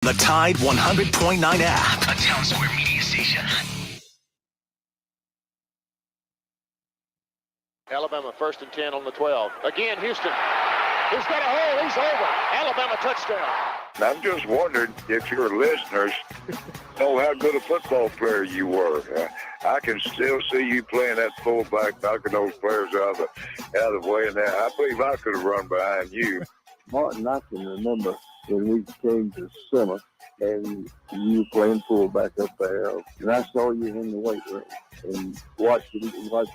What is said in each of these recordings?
The Tide 100.9 app, a Town Square media station. Alabama 1st and 10 on the 12. Again, Houston. He's got a hole. He's over. Alabama touchdown. I'm just wondering if your listeners know how good a football player you were. I can still see you playing that fullback, knocking those players out of the way. And I believe I could have run behind you. Martin, I can remember when we came to summer and you were playing fullback up there, and I saw you in the weight room and watched you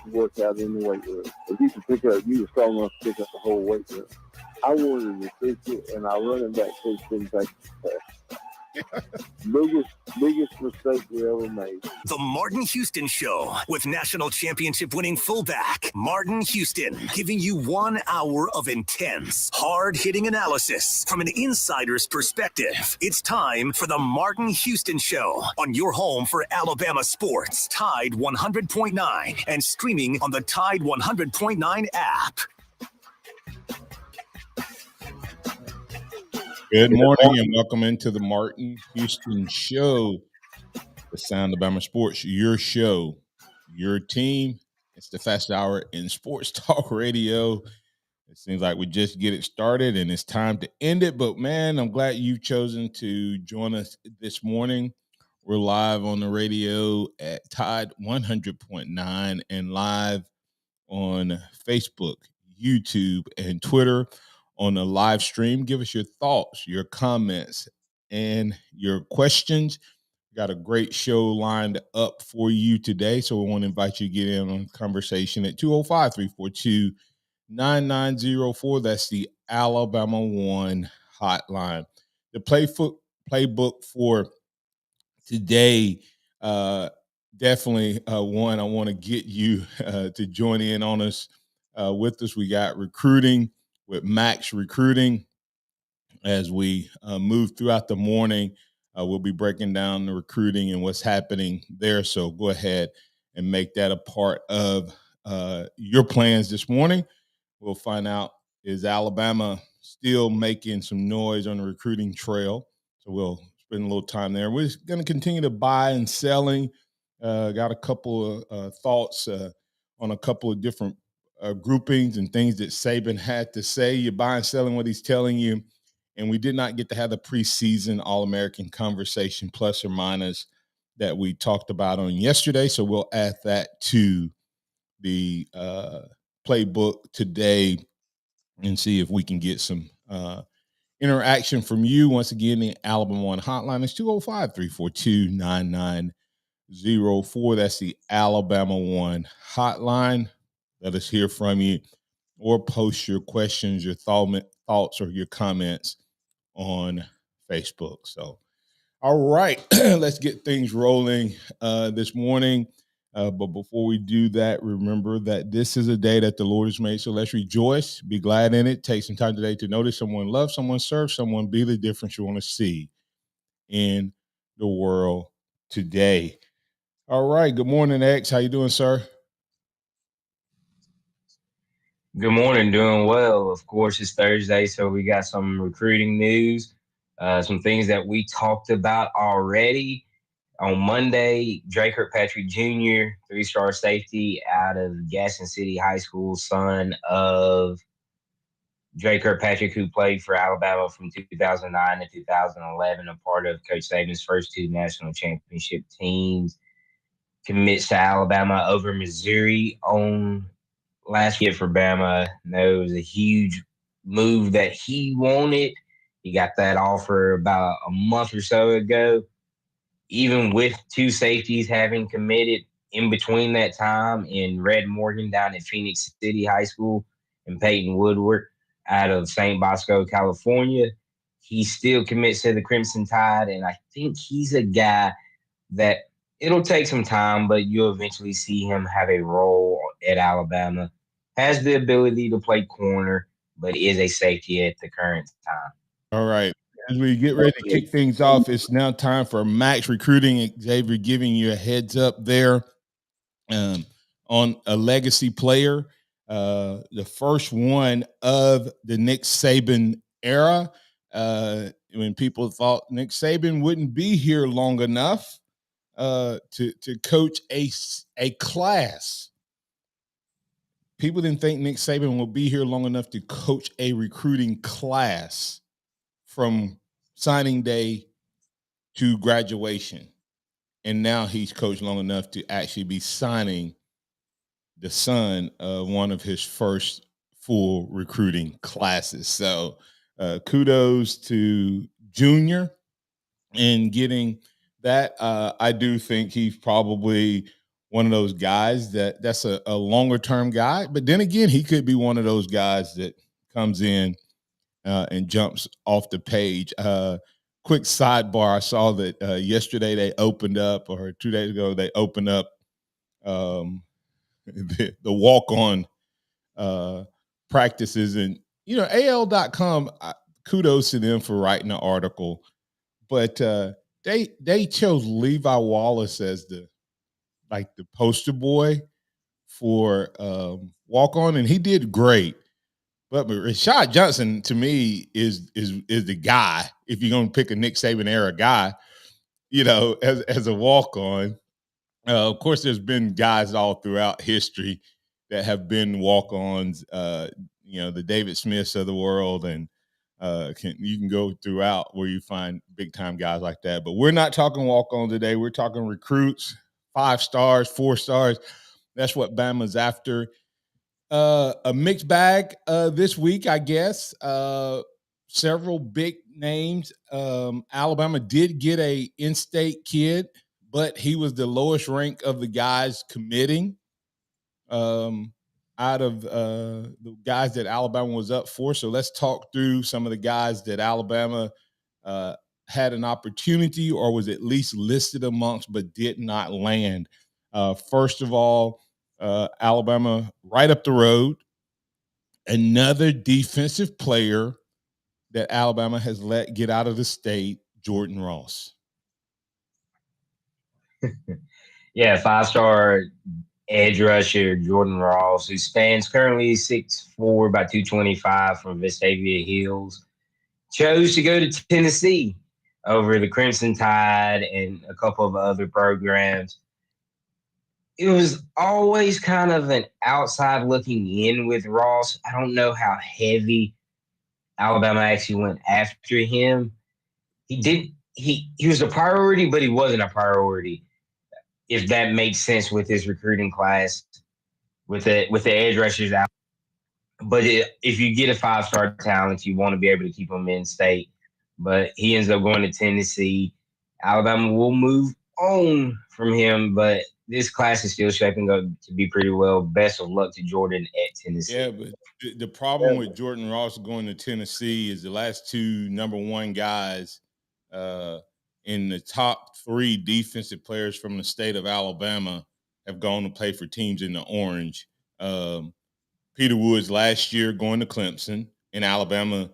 work out in the weight room. If you could you were strong enough to pick up the whole weight room. I wanted to fix it, and our running back coach didn't take the biggest mistake we ever made. The Martin Houston Show with national championship winning fullback Martin Houston, giving you 1 hour of intense, hard-hitting analysis from an insider's perspective. It's time for the Martin Houston Show on your home for Alabama sports, Tide 100.9, and streaming on the Tide 100.9 app. Good morning and welcome into the Martin Houston Show, the Sound of Bama Sports, your show, your team. It's the fast hour in sports talk radio. It seems like we just get it started and it's time to end it. But, man, I'm glad you've chosen to join us this morning. We're live on the radio at Tide 100.9 and live on Facebook, YouTube, and Twitter. On the live stream, give us your thoughts, your comments, and your questions. We got a great show lined up for you today, so we want to invite you to get in on the conversation at 205-342-9904. That's the Alabama One hotline. The playbook for today, definitely one I want to get you to join in on us with us. We got recruiting with MaX recruiting. As we move throughout the morning, we'll be breaking down the recruiting and what's happening there. So go ahead and make that a part of your plans this morning. We'll find out, is Alabama still making some noise on the recruiting trail? So we'll spend a little time there. We're going to continue to buy and selling. Got a couple of thoughts on a couple of different groupings and things that Saban had to say. You're buying, selling what he's telling you. And we did not get to have the preseason All-American conversation, plus or minus, that we talked about on yesterday. So we'll add that to the playbook today and see if we can get some interaction from you. Once again, the Alabama One hotline is 205-342-9904. That's the Alabama One hotline. Let us hear from you, or post your questions, your thoughts, or your comments on Facebook. So, all right, let's get things rolling this morning. But before we do that, remember that this is a day that the Lord has made. So let's rejoice, be glad in it. Take some time today to notice someone, love someone, serve someone, be the difference you want to see in the world today. All right. Good morning, X. How you doing, sir? Good morning, doing well. Of course, it's Thursday, so we got some recruiting news, some things that we talked about already. On Monday, Drake Kirkpatrick Jr., three-star safety out of Gaston City High School, son of Drake Kirkpatrick, who played for Alabama from 2009 to 2011, a part of Coach Saban's first two national championship teams, commits to Alabama over Missouri on last year for Bama. It was a huge move that he wanted. He got that offer about a month or so ago. Even with two safeties having committed in between that time, in Red Morgan down at Phoenix City High School and Peyton Woodward out of St. Bosco, California, he still commits to the Crimson Tide. And I think he's a guy that it'll take some time, but you'll eventually see him have a role at Alabama. Has the ability to play corner, but is a safety at the current time. All right. As we get ready to kick things off, it's now time for MaX recruiting. Xavier giving you a heads up there on a legacy player, the first one of the Nick Saban era. when people thought Nick Saban wouldn't be here long enough to coach a class. People didn't think Nick Saban would be here long enough to coach a recruiting class from signing day to graduation. And now he's coached long enough to actually be signing the son of one of his first full recruiting classes. So kudos to Junior in getting that. I do think he's probably one of those guys that's a longer term guy. But then again, he could be one of those guys that comes in and jumps off the page. Quick sidebar: I saw that yesterday they opened up, or 2 days ago they opened up the walk-on practices, and AL.com. Kudos to them for writing the article, but they chose Levi Wallace as the poster boy for walk-on, and he did great. But Rashad Johnson, to me, is the guy. If you're going to pick a Nick Saban era guy, as a walk-on. Of course, there's been guys all throughout history that have been walk-ons. The David Smiths of the world, and you can go throughout where you find big-time guys like that. But we're not talking walk-on today. We're talking recruits, 5 stars, 4 stars. That's what Bama's after. A mixed bag this week, I guess. Several big names. Alabama did get a in-state kid, but he was the lowest rank of the guys committing out of the guys that Alabama was up for. So let's talk through some of the guys that Alabama had an opportunity or was at least listed amongst but did not land. First of all, Alabama right up the road, another defensive player that Alabama has let get out of the state, Jordan Ross. Yeah, 5-star edge rusher Jordan Ross, who stands currently 6'4", about 225 from Vestavia Hills, chose to go to Tennessee over the Crimson Tide and a couple of other programs. It was always kind of an outside looking in with Ross. I don't know how heavy Alabama actually went after him. He was a priority, but he wasn't a priority, if that makes sense with his recruiting class, with the edge rushers out. But if you get a 5-star talent, you want to be able to keep him in state. But he ends up going to Tennessee. Alabama will move on from him, but this class is still shaping up to be pretty well. Best of luck to Jordan at Tennessee. Yeah, but the problem with Jordan Ross going to Tennessee is the last 2 number 1 guys in the top 3 defensive players from the state of Alabama have gone to play for teams in the orange. Peter Woods last year going to Clemson, and Alabama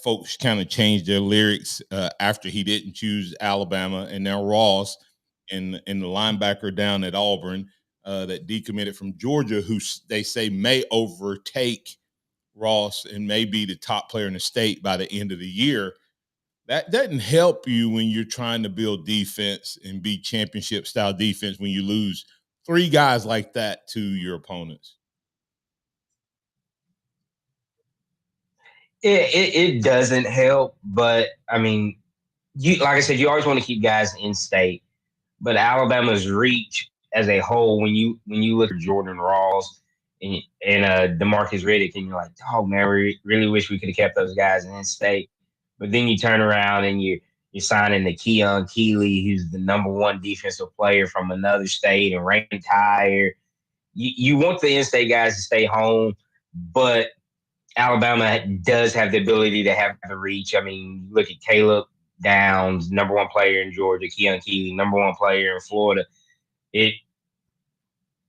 folks kind of changed their lyrics after he didn't choose Alabama, and now Ross and the linebacker down at Auburn that decommitted from Georgia, who they say may overtake Ross and may be the top player in the state by the end of the year. That doesn't help you when you're trying to build defense and be championship-style defense when you lose 3 guys like that to your opponents. It doesn't help, but I mean, like I said, you always want to keep guys in state. But Alabama's reach as a whole, when you look at Jordan Ross and DeMarcus Riddick, and you're like, oh man, we really wish we could have kept those guys in state. But then you turn around and you're signing the Keon Keeley, who's the number 1 defensive player from another state and ranked higher. You want the in-state guys to stay home, but Alabama does have the ability to have the reach. I mean, look at Caleb Downs, number 1 player in Georgia, Keon Keeley, number 1 player in Florida. It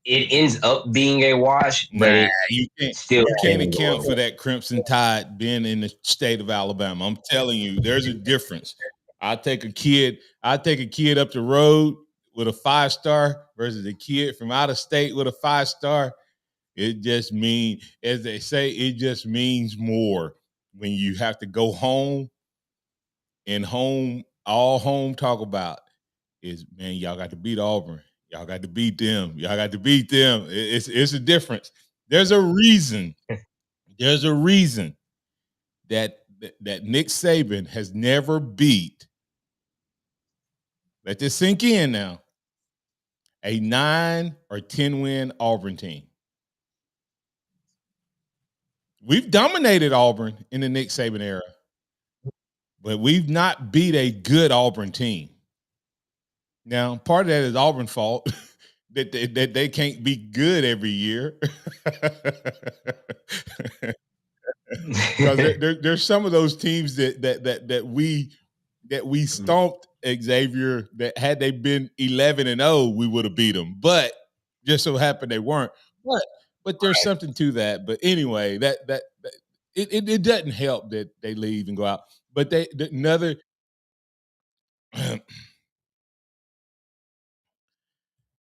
ends up being a wash, but you can't account for that Crimson Tide being in the state of Alabama. I'm telling you, there's a difference. I take a kid up the road with a 5-star versus a kid from out of state with a 5-star. It just means, as they say, it just means more when you have to go home and all home talk about is, man, y'all got to beat Auburn. Y'all got to beat them. Y'all got to beat them. It's a difference. There's a reason. There's a reason that Nick Saban has never beat, let this sink in now, a 9 or 10 win Auburn team. We've dominated Auburn in the Nick Saban era, but we've not beat a good Auburn team. Now, part of that is Auburn's fault that they can't be good every year. Because there's some of those teams that we stomped Xavier, that had they been 11-0, we would have beat them. But just so happened they weren't. But there's something to that. But anyway, it doesn't help that they leave and go out. But another.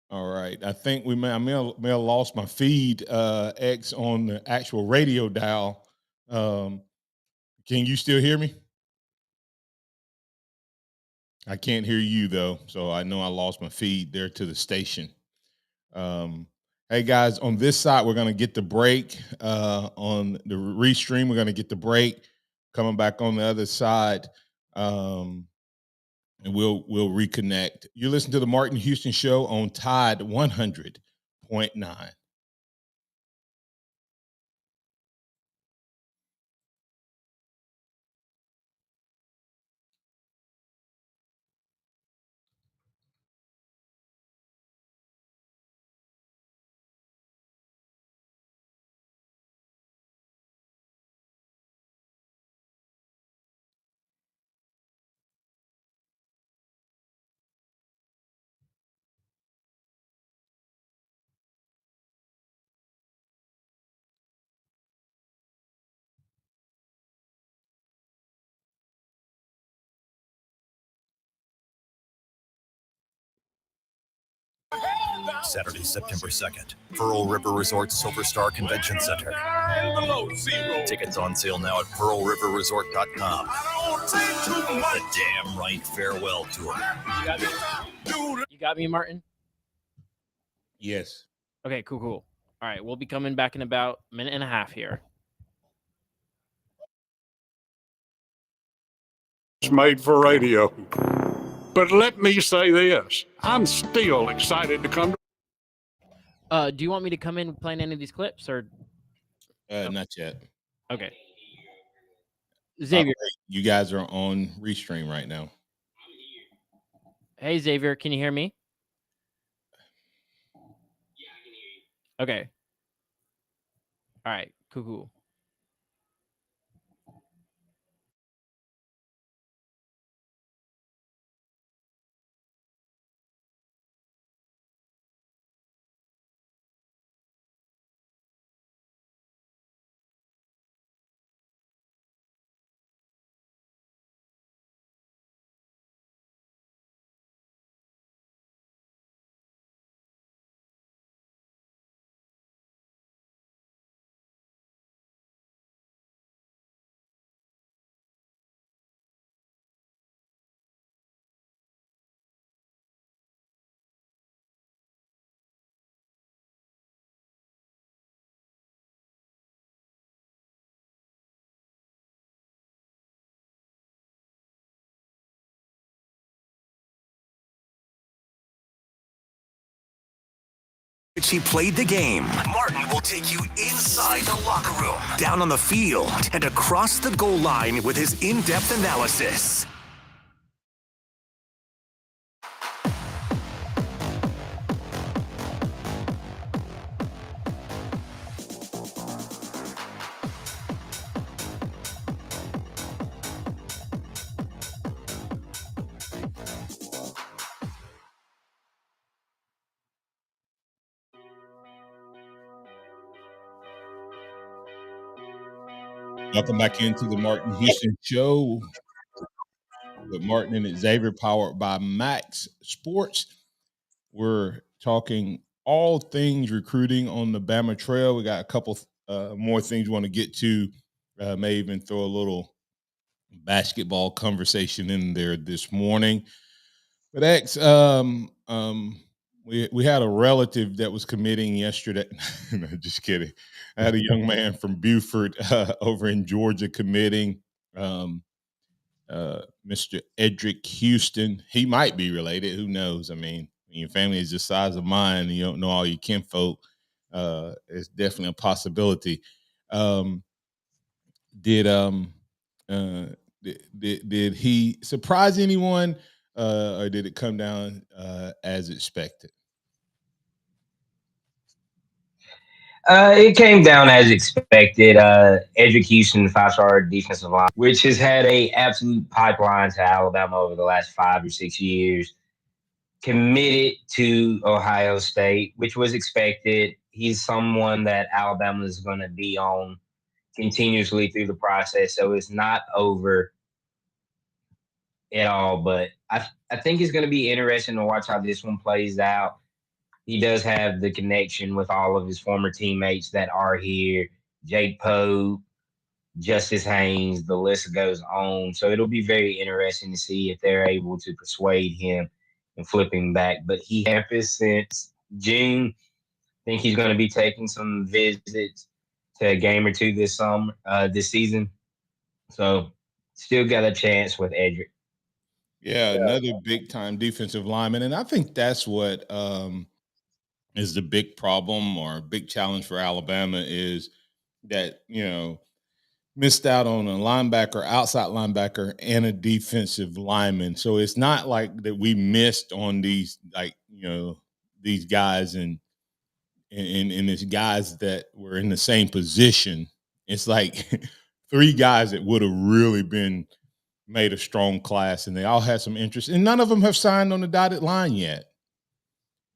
All right, I think I may have lost my feed X on the actual radio dial. Can you still hear me? I can't hear you though, so I know I lost my feed there to the station. Hey guys, on this side we're gonna get the break. On the restream, we're gonna get the break. Coming back on the other side, and we'll reconnect. You listen to the Martin Houston Show on Tide 100.9. Saturday, September 2nd, Pearl River Resort Silverstar Convention Center. Tickets on sale now at pearlriverresort.com. The Damn Right Farewell Tour. You got me, Martin? Yes. Okay, cool. All right, we'll be coming back in about a minute and a half here. It's made for radio. But let me say this. I'm still excited to come to. Do you want me to come in playing any of these clips or? Not yet. Okay. Xavier. You guys are on Restream right now. Hey, Xavier, can you hear me? Yeah, I can hear you. Okay. All right, cool. She played the game. Martin will take you inside the locker room, down on the field, and across the goal line with his in-depth analysis. Welcome back into the Martin Houston Show with Martin and Xavier, powered by MaX Sports. We're talking all things recruiting on the Bama Trail. We got a couple more things we want to get to. May even throw a little basketball conversation in there this morning. But X, we had a relative that was committing yesterday. No, just kidding. I had a young man from Beaufort over in Georgia committing. Mr. Edric Houston. He might be related. Who knows? I mean, when your family is the size of mine and you don't know all your kinfolk, it's definitely a possibility. Um, did um did he surprise anyone, or did it come down as expected? It came down as expected. Edric Houston, 5-star defensive line, which has had a absolute pipeline to Alabama over the last 5 or 6 years, committed to Ohio State, which was expected. He's someone that Alabama is going to be on continuously through the process, so it's not over at all. But I think it's going to be interesting to watch how this one plays out. He does have the connection with all of his former teammates that are here. Jake Poe, Justice Haynes, the list goes on. So it'll be very interesting to see if they're able to persuade him and flip him back. But he has since June. I think he's going to be taking some visits to a game or two this season. So still got a chance with Edric. Yeah, another big time defensive lineman, and I think that's what is the big problem or big challenge for Alabama is that missed out on a linebacker, outside linebacker, and a defensive lineman. So it's not like that we missed on these these guys and it's guys that were in the same position. It's like 3 guys that would have really been made a strong class, and they all had some interest, and none of them have signed on the dotted line yet.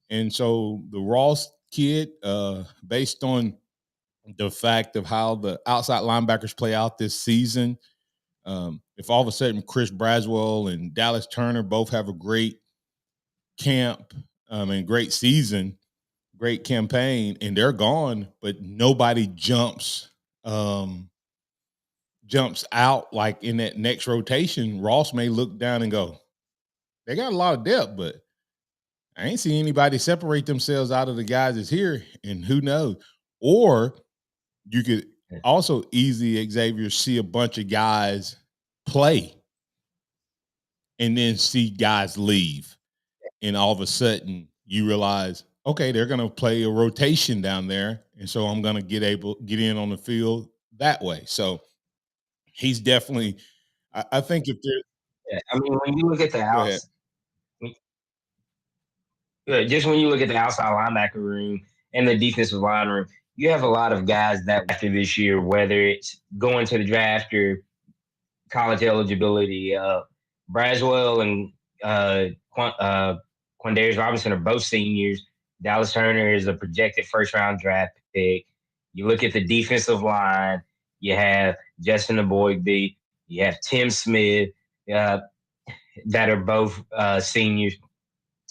And so the Ross kid, based on the fact of how the outside linebackers play out this season, if all of a sudden Chris Braswell and Dallas Turner both have a great camp and great season, great campaign, and they're gone, but nobody jumps out like in that next rotation, Ross may look down and go, they got a lot of depth, but I ain't seen anybody separate themselves out of the guys that's here, and who knows? Or you could also easy, Xavier, see a bunch of guys play and then see guys leave. And all of a sudden you realize, okay, they're going to play a rotation down there. And so I'm going to get in on the field that way. So he's definitely, I think if they're, I mean, when you look at the house, just when you look at the outside linebacker room and the defensive line room, you have a lot of guys that after this year, whether it's going to the draft or college eligibility, Braswell and Quandarius Robinson are both seniors. Dallas Turner is a projected first-round draft pick. You look at the defensive line, you have Justin Aboigbe, you have Tim Smith, that are both seniors.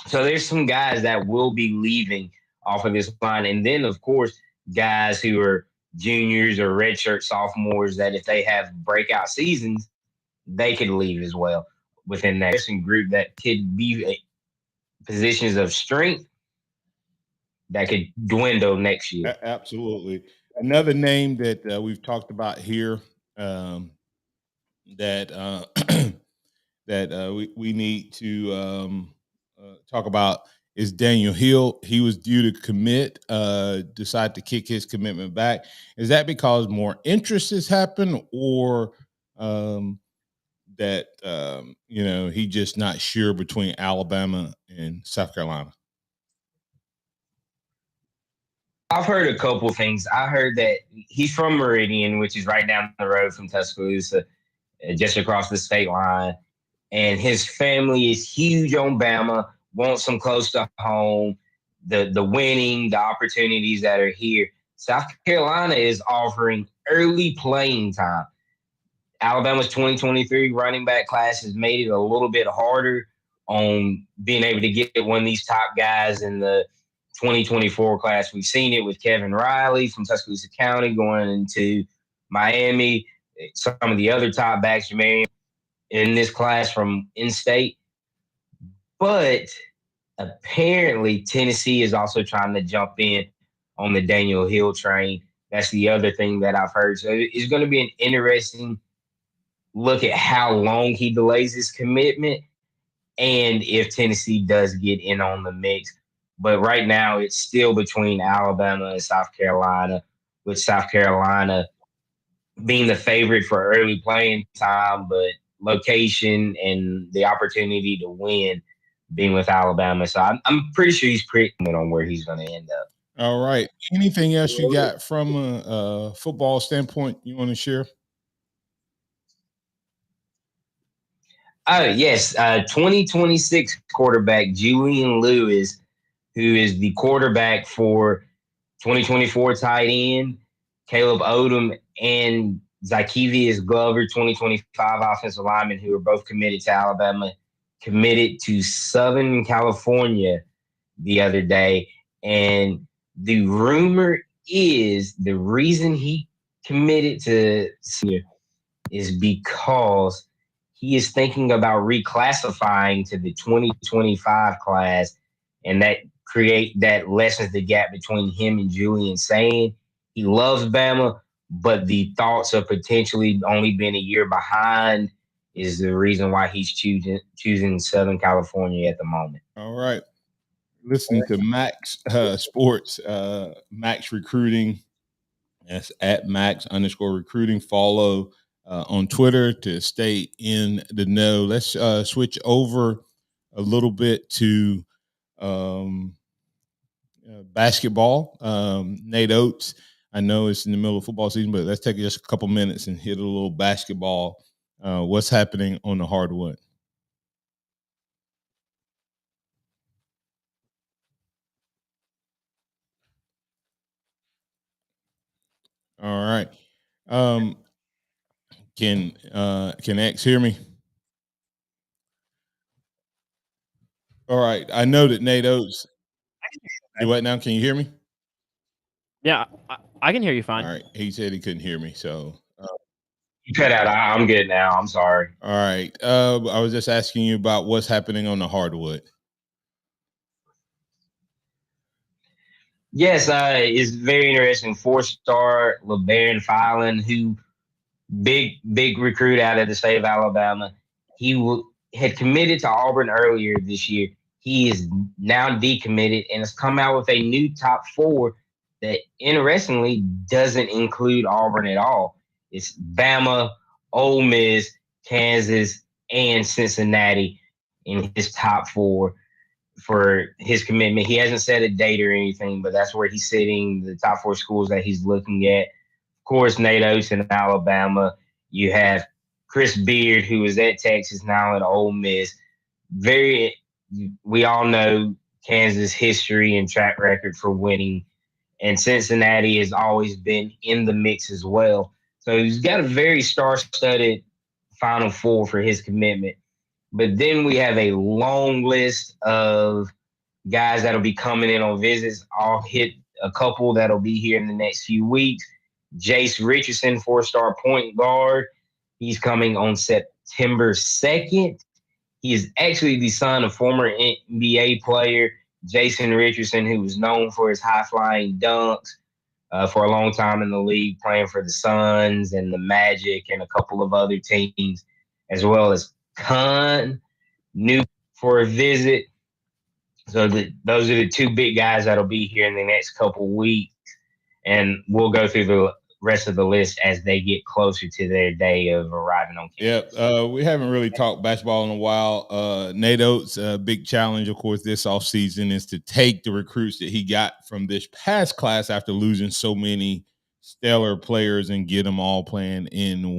So there's some guys that will be leaving off of this line. And then, of course, guys who are juniors or redshirt sophomores that if they have breakout seasons, they could leave as well within that group that could be positions of strength that could dwindle next year. Absolutely. Another name that we've talked about here that we need to talk about is Daniel Hill. He was due to commit, decide to kick his commitment back. Is that because more interest has happened, or that he just not sure between Alabama and South Carolina? I've heard a couple things. I heard that he's from Meridian, which is right down the road from Tuscaloosa, just across the state line. And his family is huge on Bama, wants them close to home, the winning, the opportunities that are here. South Carolina is offering early playing time. Alabama's 2023 running back class has made it a little bit harder on being able to get one of these top guys in the 2024 class. We've seen it with Kevin Riley from Tuscaloosa County going into Miami. Some of the other top backs, Jermaine in this class from in-state. But apparently Tennessee is also trying to jump in on the Daniel Hill train. That's the other thing that I've heard. So it's going to be an interesting look at how long he delays his commitment and if Tennessee does get in on the mix. But right now, it's still between Alabama and South Carolina, with South Carolina being the favorite for early playing time, but location and the opportunity to win being with Alabama. So I'm pretty sure he's pretty good on where he's going to end up. All right. Anything else you got from a football standpoint you want to share? Yes. 2026 quarterback Julian Lewis, who is the quarterback for 2024 tight end Caleb Odom and Zykevius Glover, 2025 offensive lineman, who are both committed to Alabama, committed to Southern California the other day. And the rumor is the reason he committed to senior is because he is thinking about reclassifying to the 2025 class, and that lessens the gap between him and Julian, saying he loves Bama, but the thoughts of potentially only being a year behind is the reason why he's choosing Southern California at the moment. All right. Listening to MaX Sports, MaX Recruiting. That's at Max_recruiting. Follow on Twitter to stay in the know. Let's switch over a little bit to basketball. Nate Oates, I know it's in the middle of football season, but let's take just a couple minutes and hit a little basketball. What's happening on the hardwood? All right. Can X hear me? All right. I know that Nate Oates. Do what now? Can you hear me? Yeah, I can hear you fine. All right. He said he couldn't hear me, so You cut out. I'm good now. I'm sorry. all right. I was just asking you about what's happening on the hardwood. Yes, it's very interesting. 4-star LeBaron Filan, who big recruit out of the state of Alabama. He had committed to Auburn earlier this year. He is now decommitted and has come out with a new top 4 that interestingly doesn't include Auburn at all. It's Bama, Ole Miss, Kansas, and Cincinnati in his top 4 for his commitment. He hasn't set a date or anything, but that's where he's sitting, the top 4 schools that he's looking at. Of course, Nate Oates in Alabama. You have Chris Beard, who is at Texas, now at Ole Miss. We all know Kansas' history and track record for winning, and Cincinnati has always been in the mix as well. So he's got a very star-studded Final Four for his commitment. But then we have a long list of guys that'll be coming in on visits. I'll hit a couple that'll be here in the next few weeks. Jace Richardson, 4-star point guard. He's coming on September 2nd. He is actually the son of former NBA player Jason Richardson, who was known for his high-flying dunks for a long time in the league, playing for the Suns and the Magic and a couple of other teams, as well as Khan, new for a visit. So those are the 2 big guys that'll be here in the next couple weeks. And we'll go through the rest of the list as they get closer to their day of arriving on campus. Yeah, we haven't really talked basketball in a while. Nate Oates' big challenge, of course, this offseason is to take the recruits that he got from this past class after losing so many stellar players and get them all playing in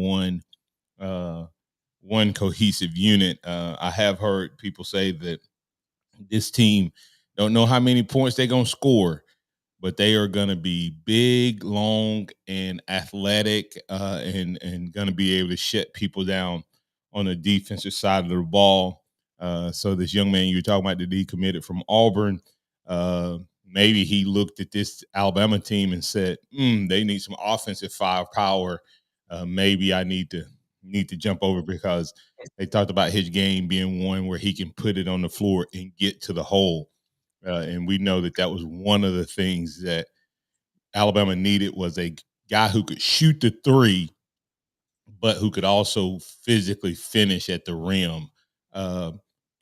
one cohesive unit. I have heard people say that this team don't know how many points they're going to score, but they are going to be big, long, and athletic, and going to be able to shut people down on the defensive side of the ball. So this young man you're talking about that decommitted from Auburn, maybe he looked at this Alabama team and said, they need some offensive firepower. Maybe I need to need to jump over, because they talked about his game being one where he can put it on the floor and get to the hole. And we know that was one of the things that Alabama needed, was a guy who could shoot the three, but who could also physically finish at the rim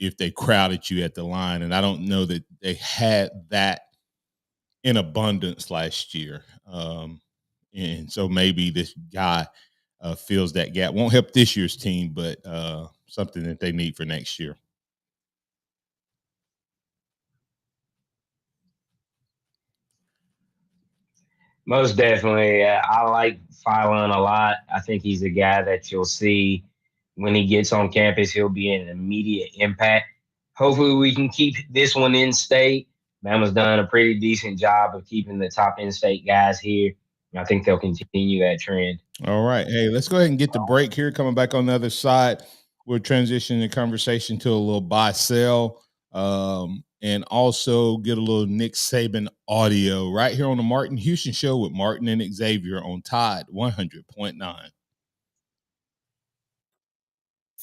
if they crowded you at the line. And I don't know that they had that in abundance last year. And so maybe this guy fills that gap. Won't help this year's team, but something that they need for next year. Most definitely. I like Phylon a lot. I think he's a guy that you'll see when he gets on campus, he'll be an immediate impact. Hopefully we can keep this one in state. Bama's done a pretty decent job of keeping the top in-state guys here. I think they'll continue that trend. All right. Hey, let's go ahead and get the break here. Coming back on the other side, we'll transition the conversation to a little buy-sell, and also get a little Nick Saban audio right here on the Martin Houston Show with Martin and Xavier on Tide 100.9.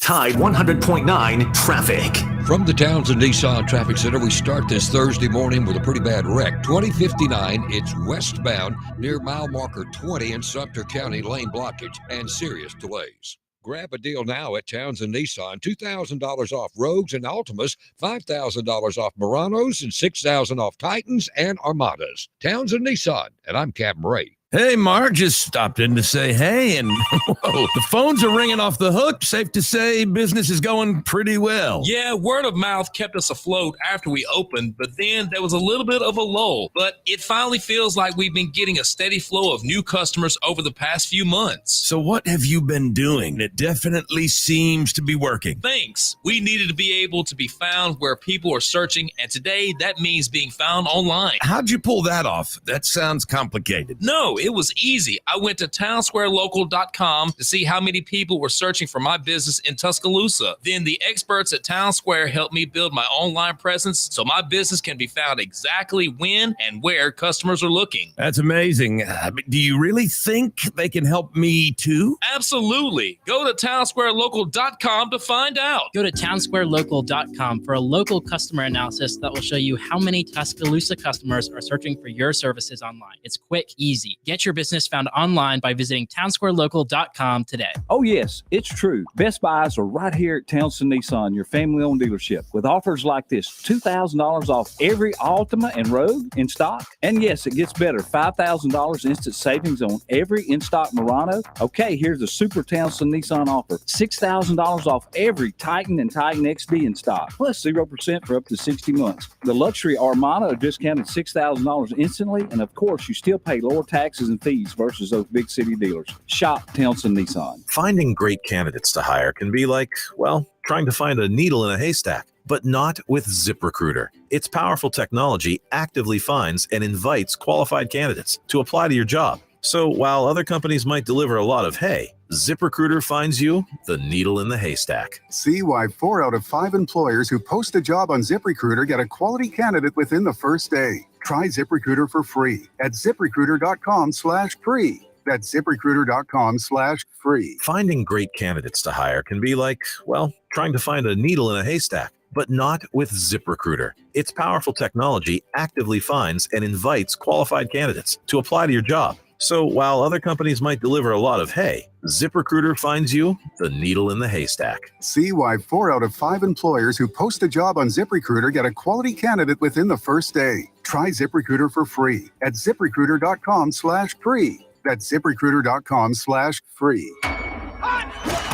Tide 100.9 traffic. From the Townsend Nissan Traffic Center, we start this Thursday morning with a pretty bad wreck. 2059, it's westbound near mile marker 20 in Sumter County, lane blockage and serious delays. Grab a deal now at Townsend Nissan. $2,000 off Rogues and Altimas, $5,000 off Muranos, and $6,000 off Titans and Armadas. Townsend Nissan, and I'm Captain Ray. Hey, Mark, just stopped in to say hey, and whoa, the phones are ringing off the hook. Safe to say business is going pretty well. Yeah, word of mouth kept us afloat after we opened, but then there was a little bit of a lull. But it finally feels like we've been getting a steady flow of new customers over the past few months. So what have you been doing? It definitely seems to be working. Thanks. We needed to be able to be found where people are searching, and today that means being found online. How'd you pull that off? That sounds complicated. No, it was easy. I went to townsquarelocal.com to see how many people were searching for my business in Tuscaloosa. Then the experts at Townsquare helped me build my online presence so my business can be found exactly when and where customers are looking. That's amazing. Do you really think they can help me too? Absolutely. Go to townsquarelocal.com to find out. Go to townsquarelocal.com for a local customer analysis that will show you how many Tuscaloosa customers are searching for your services online. It's quick, easy. Get your business found online by visiting townsquarelocal.com today. Oh, yes, it's true. Best Buys are right here at Townsend Nissan, your family-owned dealership, with offers like this: $2,000 off every Altima and Rogue in stock. And yes, it gets better. $5,000 instant savings on every in-stock Murano. Okay, here's a super Townsend Nissan offer: $6,000 off every Titan and Titan XB in stock, plus 0% for up to 60 months. The luxury Armada are discounted $6,000 instantly, and of course, you still pay lower taxes and fees versus those big city dealers. Shop Townsend Nissan. Finding great candidates to hire can be like, well, trying to find a needle in a haystack, but not with ZipRecruiter. Its powerful technology actively finds and invites qualified candidates to apply to your job. So while other companies might deliver a lot of hay, ZipRecruiter finds you the needle in the haystack. See why 4 out of 5 employers who post a job on ZipRecruiter get a quality candidate within the first day. Try ZipRecruiter for free at ZipRecruiter.com/free. That's ZipRecruiter.com/free. Finding great candidates to hire can be like, well, trying to find a needle in a haystack, but not with ZipRecruiter. Its powerful technology actively finds and invites qualified candidates to apply to your job. So while other companies might deliver a lot of hay, ZipRecruiter finds you the needle in the haystack. See why 4 out of 5 employers who post a job on ZipRecruiter get a quality candidate within the first day. Try ZipRecruiter for free at ZipRecruiter.com/free. That's ZipRecruiter.com/free.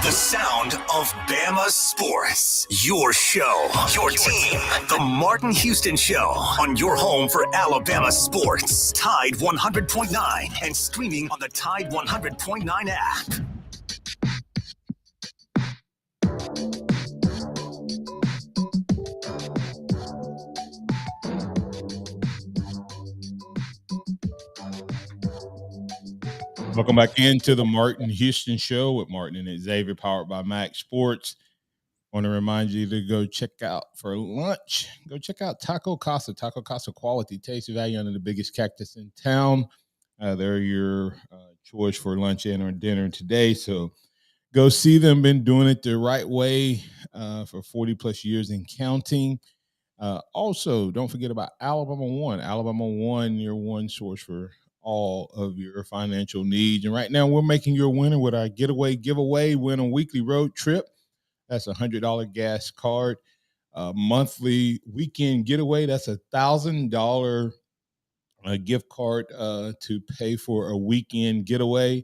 The sound of Bama sports. Your show, your team. The Martin Houston Show on your home for Alabama sports. Tide 100.9 and streaming on the Tide 100.9 app. Welcome back into the Martin Houston Show with Martin and Xavier, powered by MaX Sports. I want to remind you to go check out for lunch. Go check out Taco Casa. Taco Casa, quality, taste, value under the biggest cactus in town. They're your choice for lunch and or dinner today. So Go see them. Been doing it the right way for 40 plus years and counting. Also, don't forget about Alabama One. Alabama One, your one source for all of your financial needs. And right now, we're making you a winner with our getaway giveaway. Win a weekly road trip. That's a $100 gas card. Monthly weekend getaway. That's $1,000 gift card to pay for a weekend getaway.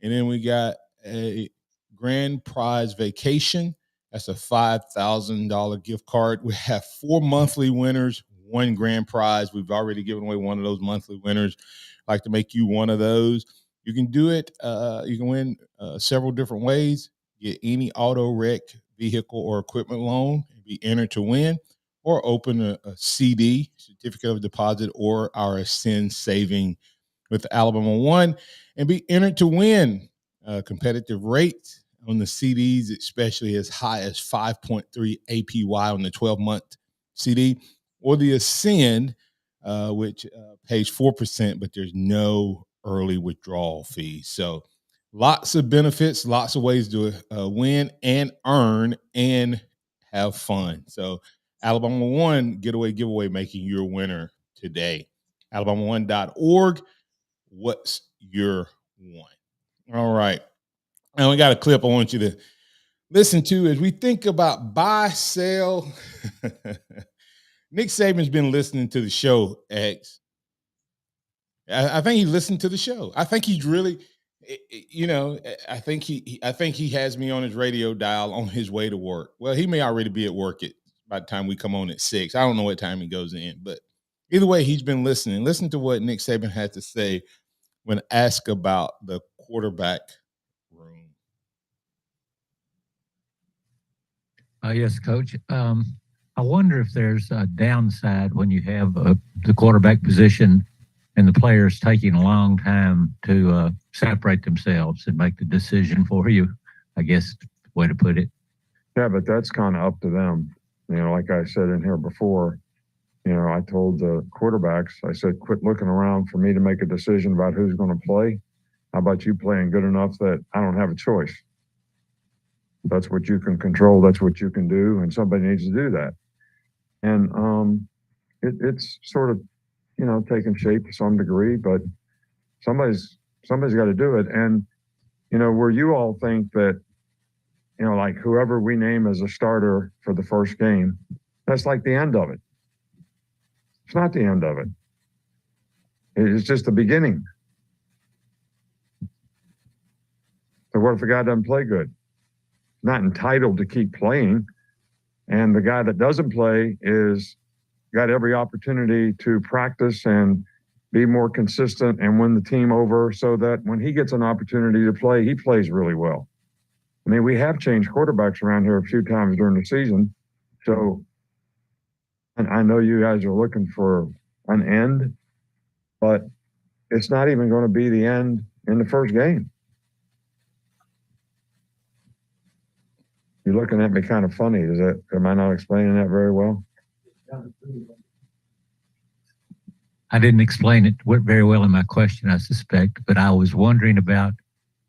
And then we got a grand prize vacation. That's a $5,000 gift card. We have 4 monthly winners, 1 grand prize. We've already given away one of those monthly winners. I'd like to make you one of those. You can do it. You can win several different ways. Get any auto wreck vehicle or equipment loan and be entered to win, or open a CD, certificate of deposit, or our Ascend saving with Alabama One and be entered to win. Competitive rates on the CDs, especially as high as 5.3 APY on the 12-month CD, or the Ascend, which pays 4%, but there's no early withdrawal fee. So lots of benefits, lots of ways to win and earn and have fun. So Alabama One getaway giveaway, making you a winner today. Alabama1.org. What's your one? All right. Now we got a clip I want you to listen to as we think about buy, sell. Nick Saban's been listening to the show, X. I think he listened to the show. I think he's really, I think he has me on his radio dial on his way to work. Well, he may already be at work by the time we come on at 6. I don't know what time he goes in, but either way, he's been listening. Listen to what Nick Saban had to say when asked about the quarterback room. Yes, Coach. I wonder if there's a downside when you have the quarterback position and the players taking a long time to separate themselves and make the decision for you, I guess is the way to put it. Yeah, but that's kind of up to them. Like I said in here before, I told the quarterbacks, I said, quit looking around for me to make a decision about who's going to play. How about you playing good enough that I don't have a choice? That's what you can control. That's what you can do. And somebody needs to do that. And it's sort of, taking shape to some degree, but somebody's got to do it. And, where you all think that, like whoever we name as a starter for the first game, that's like the end of it. It's not the end of it. It's just the beginning. So what if a guy doesn't play good? Not entitled to keep playing. And the guy that doesn't play is got every opportunity to practice and be more consistent and win the team over, so that when he gets an opportunity to play, he plays really well. I mean, we have changed quarterbacks around here a few times during the season. So, and I know you guys are looking for an end, but it's not even going to be the end in the first game. You're looking at me kind of funny. Am I not explaining that very well? I didn't explain it very well in my question, I suspect, but I was wondering about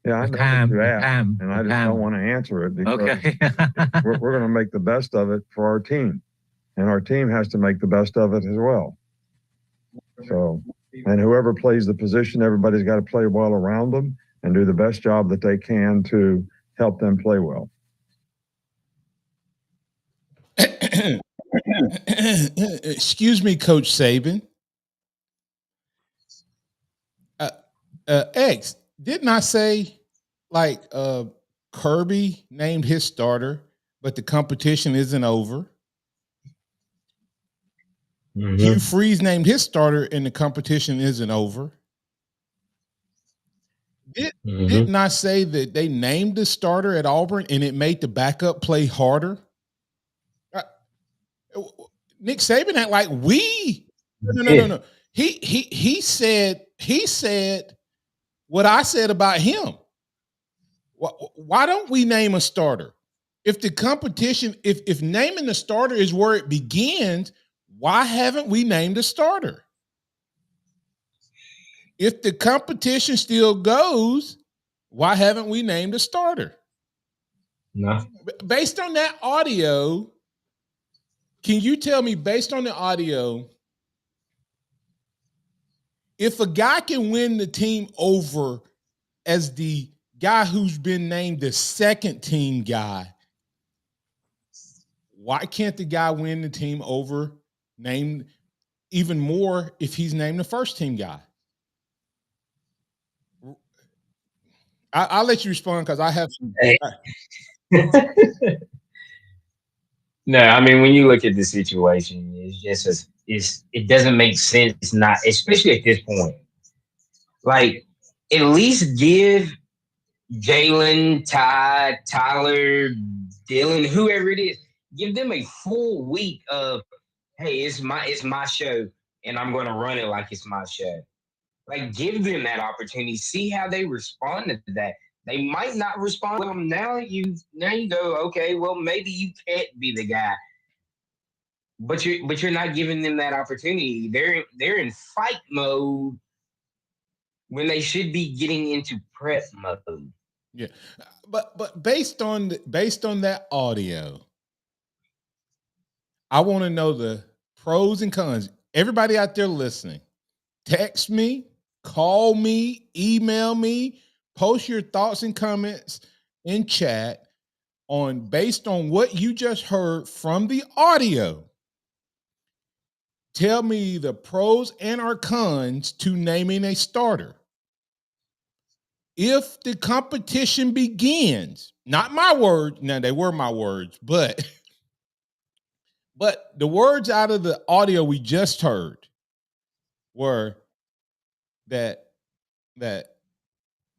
I know time, you asked, time, and I just don't want to answer it because okay. we're going to make the best of it for our team, and our team has to make the best of it as well. So, and whoever plays the position, everybody's got to play well around them and do the best job that they can to help them play well. Excuse me, Coach Saban. X, didn't I say like Kirby named his starter, but the competition isn't over? Mm-hmm. Hugh Freeze named his starter and the competition isn't over. Didn't I say that they named the starter at Auburn and it made the backup play harder? Nick Saban act like we. No. He said what I said about him. Why don't we name a starter? If the competition, if naming the starter is where it begins, why haven't we named a starter? If the competition still goes, why haven't we named a starter? No. Based on that audio, can you tell me, based on the audio, if a guy can win the team over as the guy who's been named the second team guy, why can't the guy win the team over named even more if he's named the first team guy? I'll let you respond because I have some. No, I mean, when you look at the situation, it's just it doesn't make sense. It's not, especially at this point. Like, at least give Jalen, Ty, Tyler, Dylan, whoever it is, give them a full week of, hey, it's my show, and I'm going to run it like it's my show. Like, give them that opportunity. See how they respond to that. They might not respond. Well, now you go, okay, well, maybe you can't be the guy. But you're not giving them that opportunity. They're in fight mode when they should be getting into prep mode. Yeah, but based on that audio, I want to know the pros and cons. Everybody out there listening, text me, call me, email me, post your thoughts and comments in chat on based on what you just heard from the audio. Tell me the pros and or cons to naming a starter. If the competition begins, not my words, now they were my words, but the words out of the audio we just heard were that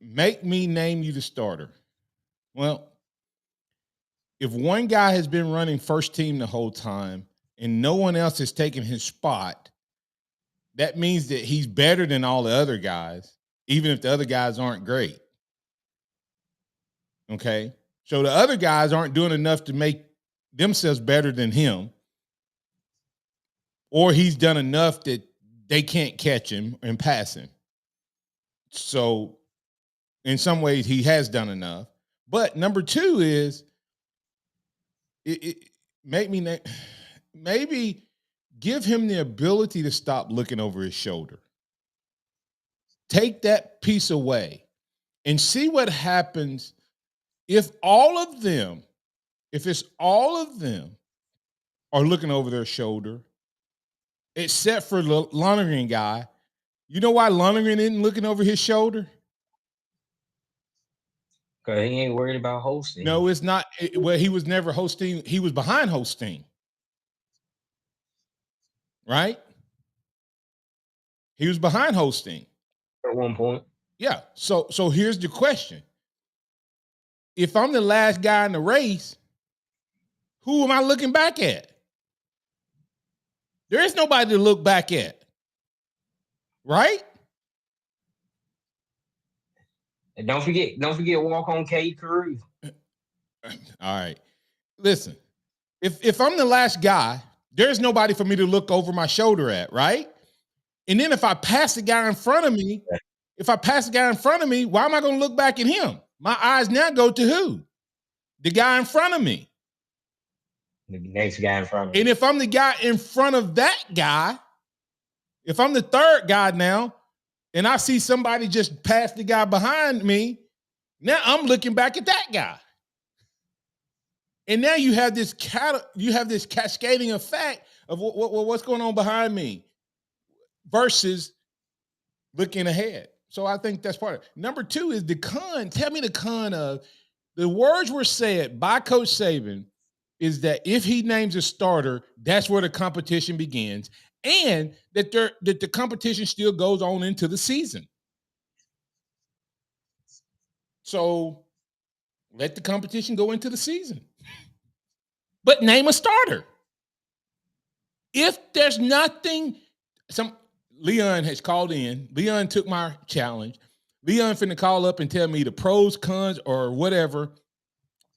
make me name you the starter. Well, if one guy has been running first team the whole time and no one else has taken his spot, that means that he's better than all the other guys, even if the other guys aren't great. Okay? So the other guys aren't doing enough to make themselves better than him, or he's done enough that they can't catch him and pass him. So in some ways he has done enough. But number two is maybe give him the ability to stop looking over his shoulder. Take that piece away and see what happens if it's all of them are looking over their shoulder, except for the Lonergan guy. You know why Lonergan isn't looking over his shoulder? Because he ain't worried about hosting. No, it's not. Well, he was never hosting. He was behind hosting. Right? He was behind hosting. At one point. Yeah. So here's the question. If I'm the last guy in the race, who am I looking back at? There is nobody to look back at. Right? And don't forget, walk on K Cruz. All right. Listen, if I'm the last guy, there's nobody for me to look over my shoulder at, right? And then if I pass the guy in front of me, why am I going to look back at him? My eyes now go to who? The guy in front of me. The next guy in front of me. And if I'm the guy in front of that guy, if I'm the third guy now, and I see somebody just pass the guy behind me, now I'm looking back at that guy. And now you have this cascading effect of what's going on behind me versus looking ahead. So I think that's part of it. Number two is the con. Tell me the con of the words were said by Coach Saban is that if he names a starter, that's where the competition begins, and that the competition still goes on into the season. So let the competition go into the season. But name a starter. If there's nothing, Leon has called in. Leon took my challenge. Leon finna call up and tell me the pros, cons, or whatever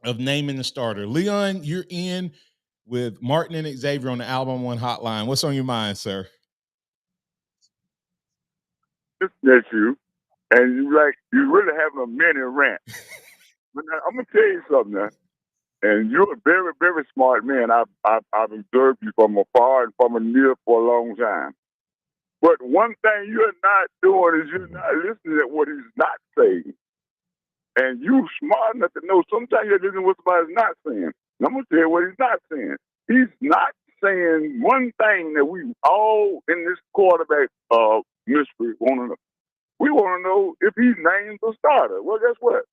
of naming the starter. Leon, you're in with Martin and Xavier on the Alabama One Hotline. What's on your mind, sir? That's you. And you really having a mini rant. But now, I'm gonna tell you something now. And you're a very, very smart man. I've observed you from afar and from near for a long time. But one thing you're not doing is you're not listening to what he's not saying. And you smart enough to know sometimes you're listening to what somebody's not saying. And I'm going to tell you what he's not saying. He's not saying one thing that we all in this quarterback mystery want to know. We want to know if he names a starter. Well, guess what?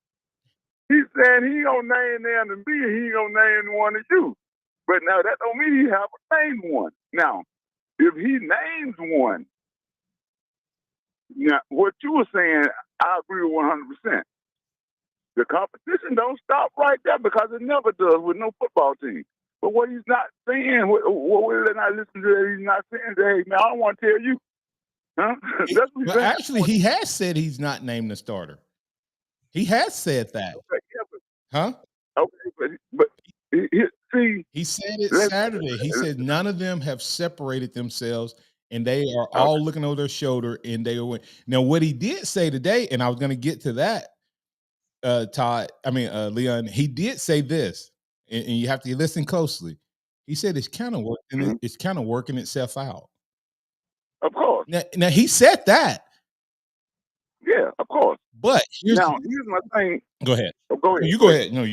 He's saying he don't name them to me, he don't name one to you. But now that don't mean he have to name one. Now, if he names one, now what you were saying, I agree with 100%. The competition don't stop right there because it never does with no football team. But what he's not saying, what will they not listen to that he's not saying, hey, man, I don't want to tell you. Huh? That's what Well, actually, he has said he's not named the starter. He has said that. Okay, yeah, Huh? Okay, but see, he said it Saturday. He said none of them have separated themselves, and they are all looking over their shoulder, and they went. Now, what he did say today, and I was going to get to that, Leon. He did say this, and you have to listen closely. He said it's kind of working. Mm-hmm. It's kind of working itself out. Of course. Now he said that. Yeah, of course. But here's my thing. Go ahead. Oh, go ahead. You go ahead. No,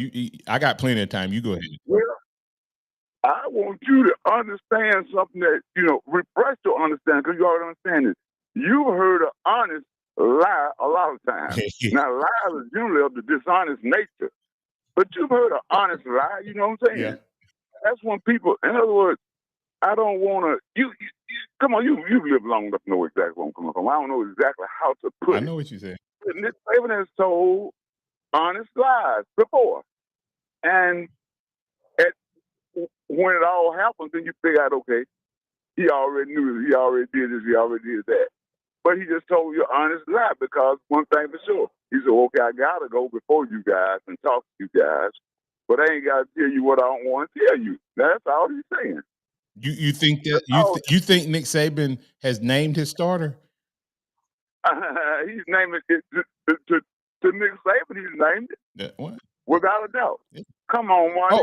I got plenty of time. You go ahead. Well, I want you to understand something that, refresh your understanding, because you already understand it. You've heard an honest lie a lot of times. Now, lies is generally of the dishonest nature. But you've heard an honest lie, you know what I'm saying? Yeah. That's when people, in other words, I don't want to, come on, you've lived long enough to know exactly where I'm coming from. I don't know exactly how to put it. I know what you're saying. Nick Saban has told honest lies before. And when it all happens, then you figure out, okay, he already knew this, he already did this, he already did that. But he just told you an honest lie because one thing for sure, he said, okay, I got to go before you guys and talk to you guys, but I ain't got to tell you what I don't want to tell you. That's all he's saying. You think that you think Nick Saban has named his starter? He's named it to Nick Saban. He's named it. Yeah, what? Without a doubt. Yeah. Come on, Marty.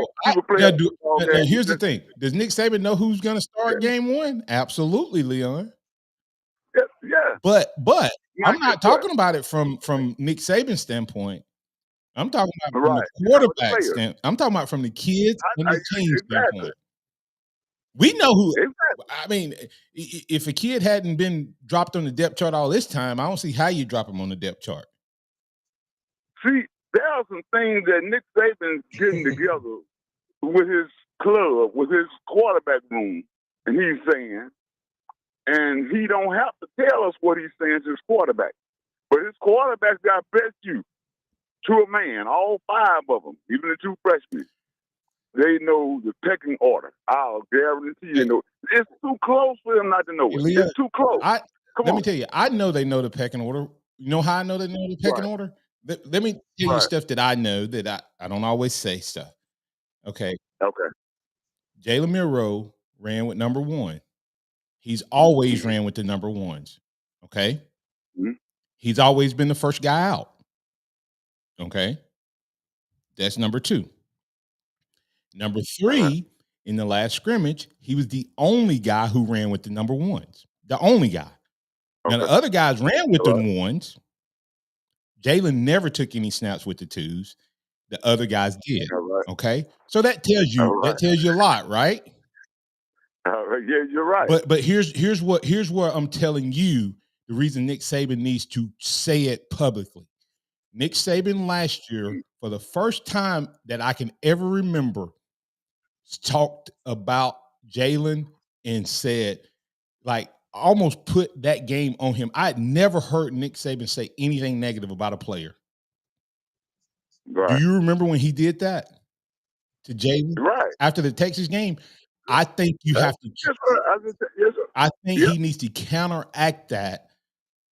Here's the thing: does Nick Saban know who's going to start Game 1? Absolutely, Leon. Yeah. But I'm not talking about it from Nick Saban's standpoint. I'm talking about from the quarterback standpoint. I'm talking about from the kids and the team standpoint. We know who. I mean, if a kid hadn't been dropped on the depth chart all this time, I don't see how you drop him on the depth chart. See, there are some things that Nick Saban's getting together with his club, with his quarterback room, and he's saying, and he don't have to tell us what he's saying to his quarterback. But his quarterback's got bet you to a man, all 5 of them, even the 2 freshmen. They know the pecking order. I'll guarantee you. It's too close for them not to know it. It's too close. Let me tell you, I know they know the pecking order. You know how I know they know the pecking order? Let me tell you stuff that I know that I don't always say stuff. Okay. Jalen Milroe ran with number 1. He's always ran with the number 1s. Okay. Mm-hmm. He's always been the first guy out. Okay. That's number 2. Number 3, in the last scrimmage, he was the only guy who ran with the number 1s. The only guy. Now, the other guys ran with the 1s. Jalen never took any snaps with the 2s. The other guys did. Okay? So that tells you a lot, right? Yeah, you're right. But here's what I'm telling you, the reason Nick Saban needs to say it publicly. Nick Saban last year, for the first time that I can ever remember, talked about Jalen and said, like, almost put that game on him. I had never heard Nick Saban say anything negative about a player. Right. Do you remember when he did that to Jalen? Right. After the Texas game? I think you have to. Yes, sir. I think he needs to counteract that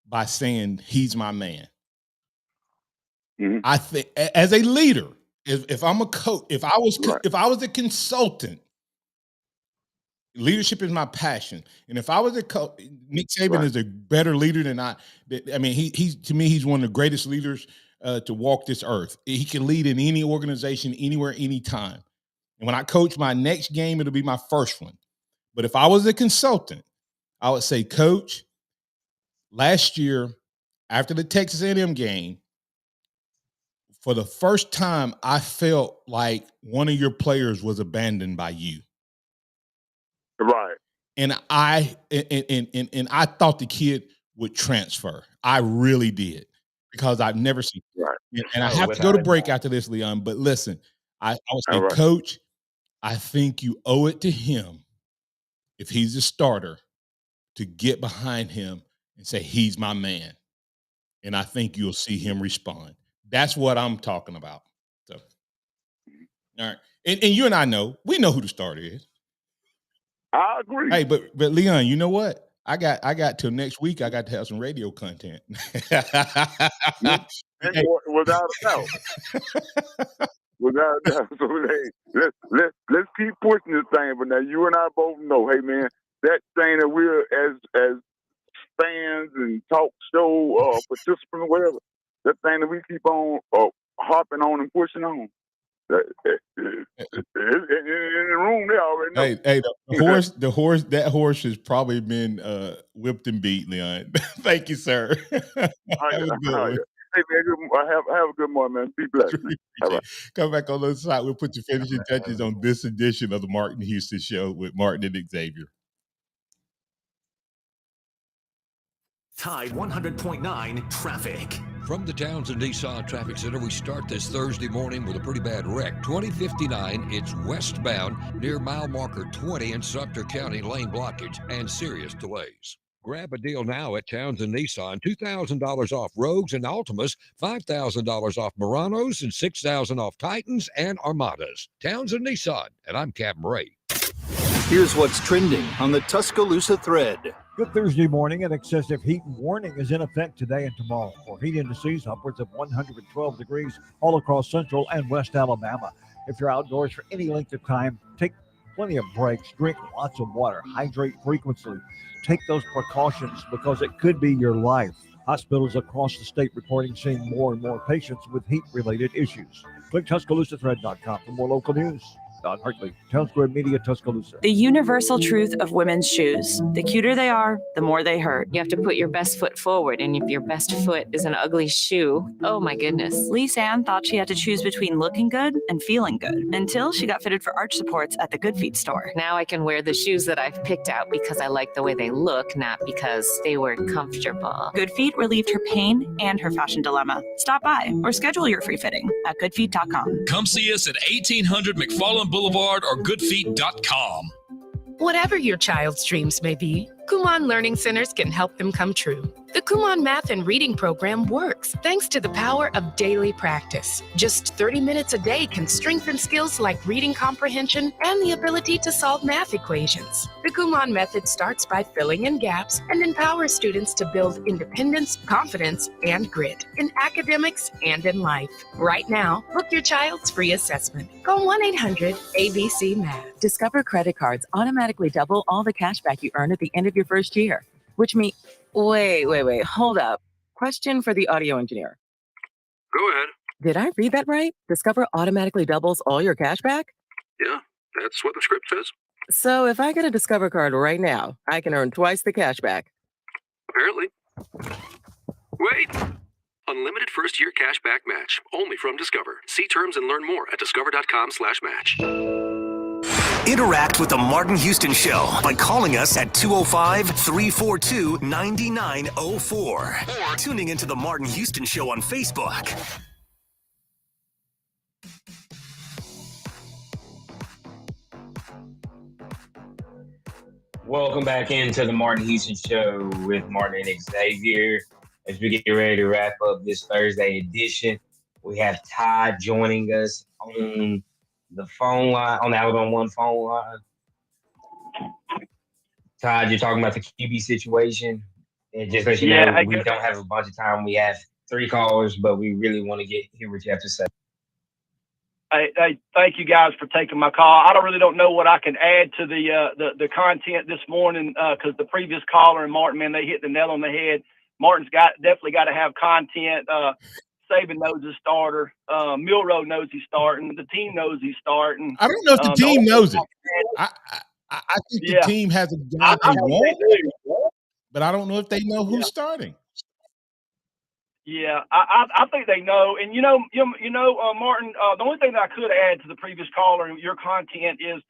by saying he's my man. Mm-hmm. I think as a leader, if I'm a coach, if I was a consultant, leadership is my passion. And if I was a coach, Nick Saban is a better leader than I mean, he's to me, he's one of the greatest leaders to walk this earth. He can lead in any organization, anywhere, anytime. And when I coach my next game, it'll be my first one. But if I was a consultant, I would say, Coach, last year after the Texas A&M game, for the first time, I felt like one of your players was abandoned by you. Right. And I thought the kid would transfer. I really did, because I've never seen it. Right. And I have to go to break after this, Leon. But listen, I would say, Right. Coach, I think you owe it to him, if he's a starter, to get behind him and say, he's my man. And I think you'll see him respond. That's what I'm talking about. So, all right. And you and I know, we know who the starter is. I agree. Hey, but Leon, you know what? I got till next week. I got to have some radio content. And without a doubt. Without a doubt. So let's keep pushing this thing. But now you and I both know, hey man, that thing that we're as fans and talk show participants or whatever, that thing that we keep on harping on and pushing on. In the room, they already know. Hey, that horse has probably been whipped and beat, Leon. Thank you, sir. Have a good one. Hey man, have a good morning, man. Be blessed. All right. Come back on the other side. We'll put your finishing touches on this edition of the Martin Houston Show with Martin and Xavier. Tide 100.9 traffic. From the Townsend Nissan Traffic Center, we start this Thursday morning with a pretty bad wreck. 2059, it's westbound near mile marker 20 in Sumter County, lane blockage and serious delays. Grab a deal now at Townsend Nissan. $2,000 off Rogues and Altimas, $5,000 off Muranos, and $6,000 off Titans and Armadas. Townsend Nissan, and I'm Captain Ray. Here's what's trending on the Tuscaloosa thread. Good Thursday morning. An excessive heat warning is in effect today and tomorrow for heat indices upwards of 112 degrees all across central and west Alabama. If you're outdoors for any length of time, take plenty of breaks, drink lots of water, hydrate frequently. Take those precautions because it could be your life. Hospitals across the state reporting seeing more and more patients with heat-related issues. Click TuscaloosaThread.com for more local news. Don Hartley, Town Square Media, Tuscaloosa. The universal truth of women's shoes. The cuter they are, the more they hurt. You have to put your best foot forward, and if your best foot is an ugly shoe, oh my goodness. Lisa Ann thought she had to choose between looking good and feeling good until she got fitted for arch supports at the Good Feet store. Now I can wear the shoes that I've picked out because I like the way they look, not because they were comfortable. Good Feet relieved her pain and her fashion dilemma. Stop by or schedule your free fitting at goodfeet.com. Come see us at 1800 McFarland Boulevard or goodfeet.com. Whatever your child's dreams may be, Kumon Learning Centers can help them come true. The Kumon Math and Reading Program works thanks to the power of daily practice. Just 30 minutes a day can strengthen skills like reading comprehension and the ability to solve math equations. The Kumon method starts by filling in gaps and empowers students to build independence, confidence, and grit in academics and in life. Right now, book your child's free assessment. Call 1-800-ABC-MATH. Discover credit cards automatically double all the cash back you earn at the end of your first year, which means, wait, hold up. Question for the audio engineer. Go ahead. Did I read that right? Discover automatically doubles all your cash back? Yeah, that's what the script says. So if I get a Discover card right now, I can earn twice the cash back. Apparently. Wait! Unlimited first-year cash back match, only from Discover. See terms and learn more at discover.com/match. Interact with the Martin Houston Show by calling us at 205-342-9904 or tuning into the Martin Houston Show on Facebook. Welcome back into the Martin Houston Show with Martin and Xavier. As we get ready to wrap up this Thursday edition, we have Todd joining us on the phone line, on the Alabama One phone line. Todd, you're talking about the QB situation. And just let you know, we don't have a bunch of time. We have 3 callers, but we really want to hear what you have to say. Hey, thank you guys for taking my call. I don't know what I can add to the content this morning because the previous caller and Martin, man, they hit the nail on the head. Martin's definitely got to have content Saban knows his starter. Milroe knows he's starting. The team knows he's starting. I don't know if the team knows it. I think the team has a guy they want, but I don't know if they know who's starting. Yeah, I think they know. And Martin, the only thing that I could add to the previous caller and your content is,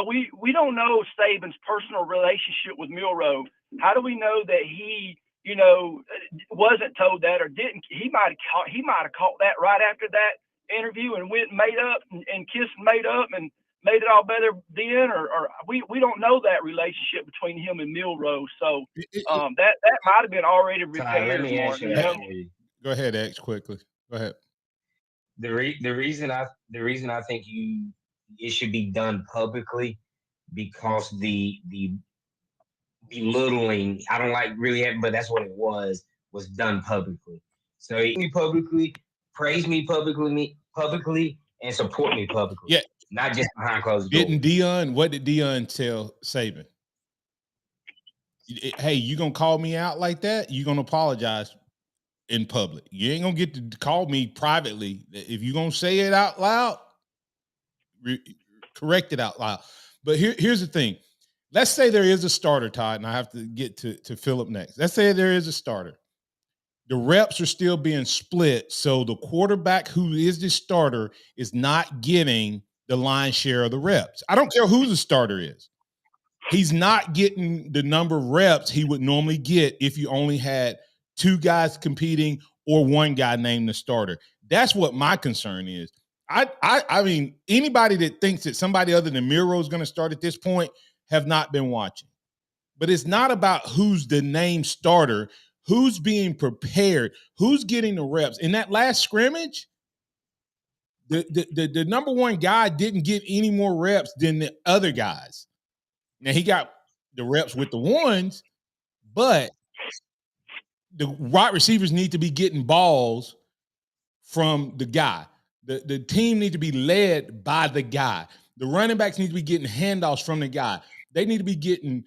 we don't know Saban's personal relationship with Milroe. How do we know that he, wasn't told that or didn't? He might have caught that right after that interview and went and made up and kissed and made up and made it all better then, or we don't know that relationship between him and Milroe. So that might have been already repaired. Let me answer Martin, that for you. Go ahead, X, quickly. Go ahead. The reason I think it should be done publicly, because the belittling, I don't like really having, but that's what it was done publicly. So me publicly, praise me publicly, and support me publicly. Yeah, not just behind closed doors. What did Deion tell Saban? Hey, you gonna call me out like that? You gonna apologize in public? You ain't gonna get to call me privately. If you gonna say it out loud, correct it out loud. But here's the thing. Let's say there is a starter, Todd, and I have to get to Philip next. Let's say there is a starter. The reps are still being split, so the quarterback who is the starter is not getting the lion's share of the reps. I don't care who the starter is. He's not getting the number of reps he would normally get if you only had two guys competing or one guy named the starter. That's what my concern is. I mean, anybody that thinks that somebody other than Miro is going to start at this point have not been watching. But it's not about who's the named starter, who's being prepared, who's getting the reps. In that last scrimmage, the number one guy didn't get any more reps than the other guys. Now, he got the reps with the ones, but the wide receivers need to be getting balls from the guy. The team need to be led by the guy. The running backs need to be getting handoffs from the guy. They need to be getting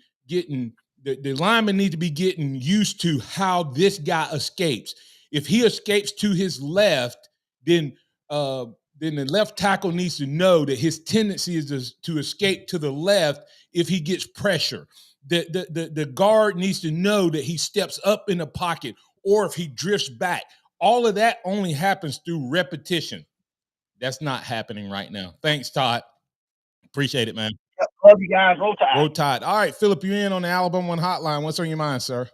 the linemen need to be getting used to how this guy escapes. If he escapes to his left, then the left tackle needs to know that his tendency is to escape to the left if he gets pressure. The guard needs to know that he steps up in the pocket or if he drifts back. All of that only happens through repetition. That's not happening right now. Thanks, Todd. Appreciate it, man. Love you guys. Roll Tide. Roll Tide. All right, Philip, you're in on the Alabama One hotline. What's on your mind, sir?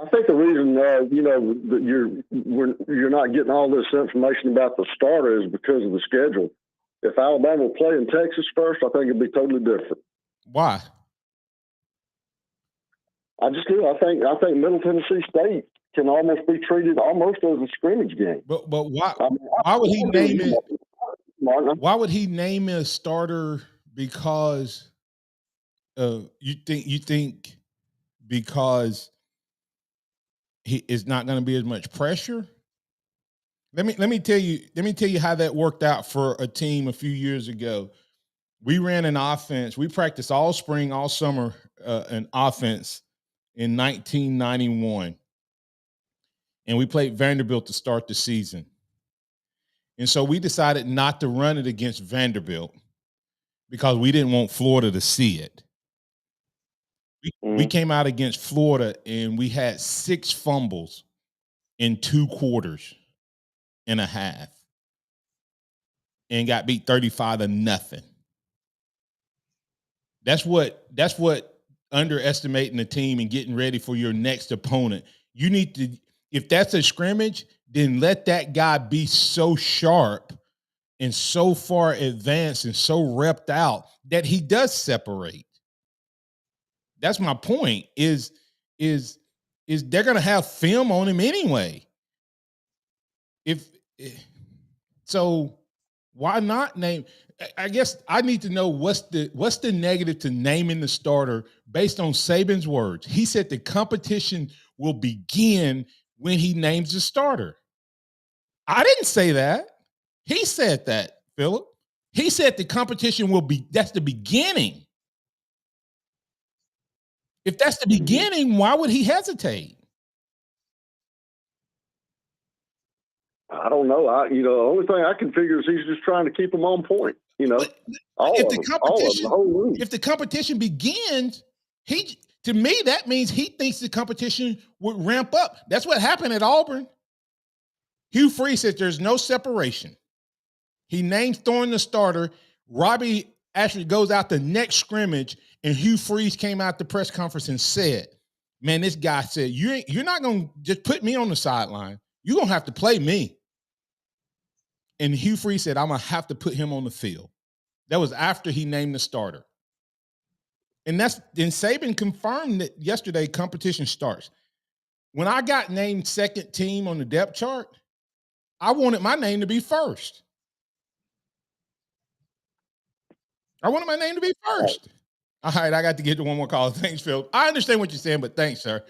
I think the reason that you're not getting all this information about the starter is because of the schedule. If Alabama will play in Texas first, I think it'd be totally different. Why? I just do. I think Middle Tennessee State can almost be treated almost as a scrimmage game. But why? Why would he name it? Why would he name a starter? Because you think because he is not going to be as much pressure. Let me tell you how that worked out for a team a few years ago. We ran an offense. We practiced all spring, all summer, an offense in 1991, and we played Vanderbilt to start the season. And so we decided not to run it against Vanderbilt because we didn't want Florida to see it. We came out against Florida and we had 6 fumbles in 2 quarters and a half and got beat 35-0. That's what underestimating the team and getting ready for your next opponent. You need to, if that's a scrimmage, then let that guy be so sharp and so far advanced and so repped out that he does separate. That's my point. Is they're gonna have film on him anyway. So why not name? I guess I need to know what's the negative to naming the starter based on Saban's words. He said the competition will begin when he names the starter. I didn't say that. He said that, Philip. He said the competition will be, that's the beginning. If that's the beginning, why would he hesitate? I don't know. The only thing I can figure is he's just trying to keep them on point. All of them, the whole league. If the competition begins, to me that means he thinks the competition would ramp up. That's what happened at Auburn. Hugh Freeze said there's no separation. He names Thorne the starter. Robbie actually goes out the next scrimmage, and Hugh Freeze came out the press conference and said, "Man, this guy said you're not gonna just put me on the sideline. You're gonna have to play me." And Hugh Freeze said, "I'm gonna have to put him on the field." That was after he named the starter. And Saban confirmed that yesterday competition starts. When I got named second team on the depth chart, I wanted my name to be first. All right, I got to get to one more call. Thanks, Phil. I understand what you're saying, but thanks, sir.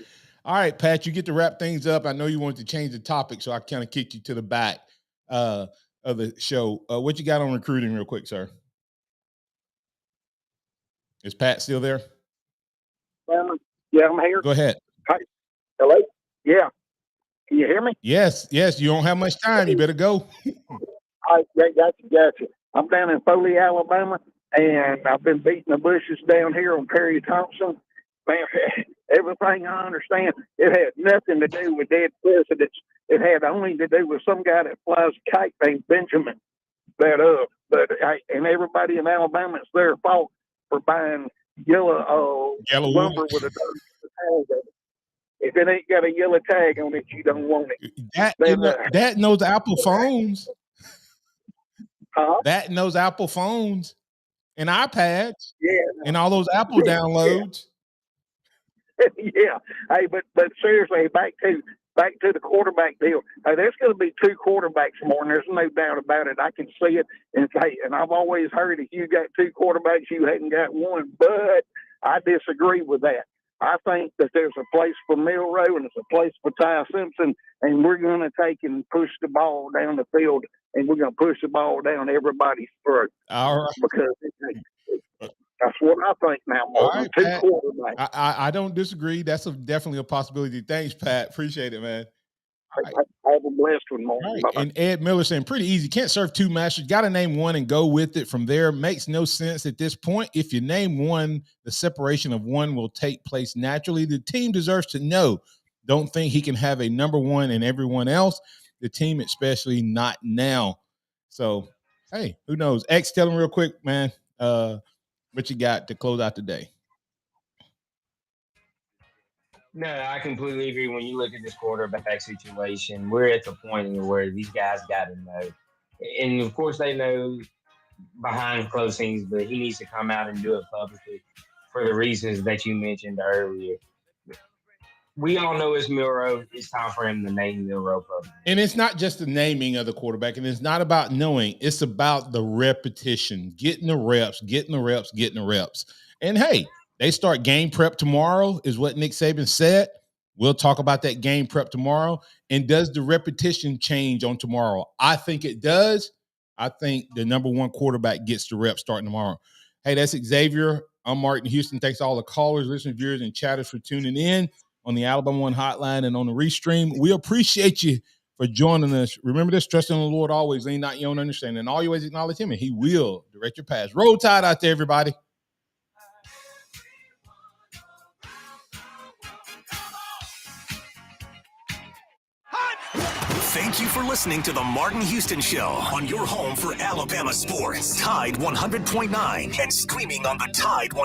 All right, Pat, you get to wrap things up. I know you wanted to change the topic, so I kind of kicked you to the back of the show. What you got on recruiting real quick, sir? Is Pat still there? Yeah, I'm here. Go ahead. Hi. Hello? Yeah. Can you hear me? Yes. You don't have much time. You better go. All right, gotcha. I'm down in Foley, Alabama, and I've been beating the bushes down here on Perry Thompson. Man, everything I understand, it had nothing to do with dead presidents. It had only to do with some guy that flies a kite named Benjamin. And everybody in Alabama, it's their fault for buying yellow lumber with a tag on it. If it ain't got a yellow tag on it, you don't want it. That knows Apple phones. Huh? That knows Apple phones and iPads. Yeah. And all those Apple downloads. Yeah. Hey, but seriously, back to the quarterback deal. Hey, there's going to be two quarterbacks more, and there's no doubt about it. I can see it. And I've always heard if you got two quarterbacks, you hadn't got one. But I disagree with that. I think that there's a place for Milroe and there's a place for Ty Simpson, and we're going to take and push the ball down the field, and we're going to push the ball down everybody's throat. All right. Because that's what I think now. More All right, two Pat. quarterbacks. I don't disagree. That's definitely a possibility. Thanks, Pat. Appreciate it, man. Right. Have a blessed one, more. Right. And Ed Miller saying pretty easy. Can't serve two masters. Got to name one and go with it from there. Makes no sense at this point. If you name one, the separation of one will take place naturally. The team deserves to know. Don't think he can have a number one and everyone else. The team, especially not now. So, hey, who knows? X, tell him real quick, man, what you got to close out today. No, I completely agree. When you look at this quarterback situation, we're at the point where these guys got to know. And, of course, they know behind closed scenes, but he needs to come out and do it publicly for the reasons that you mentioned earlier. We all know it's Milroe. It's time for him to name Milroe publicly. And it's not just the naming of the quarterback, and it's not about knowing. It's about the repetition, getting the reps. And, hey, they start game prep tomorrow is what Nick Saban said. We'll talk about that game prep tomorrow. And does the repetition change on tomorrow? I think it does. I think the number one quarterback gets the rep starting tomorrow. Hey, that's Xavier. I'm Martin Houston. Thanks to all the callers, listeners, viewers, and chatters for tuning in on the Alabama One Hotline and on the Restream. We appreciate you for joining us. Remember this, trust in the Lord always, lean not your own understanding, and all your ways acknowledge him, and he will direct your paths. Roll Tide out there, everybody. Thank you for listening to the Martin Houston Show on your home for Alabama sports. Tide 100.9 and streaming on the Tide 100.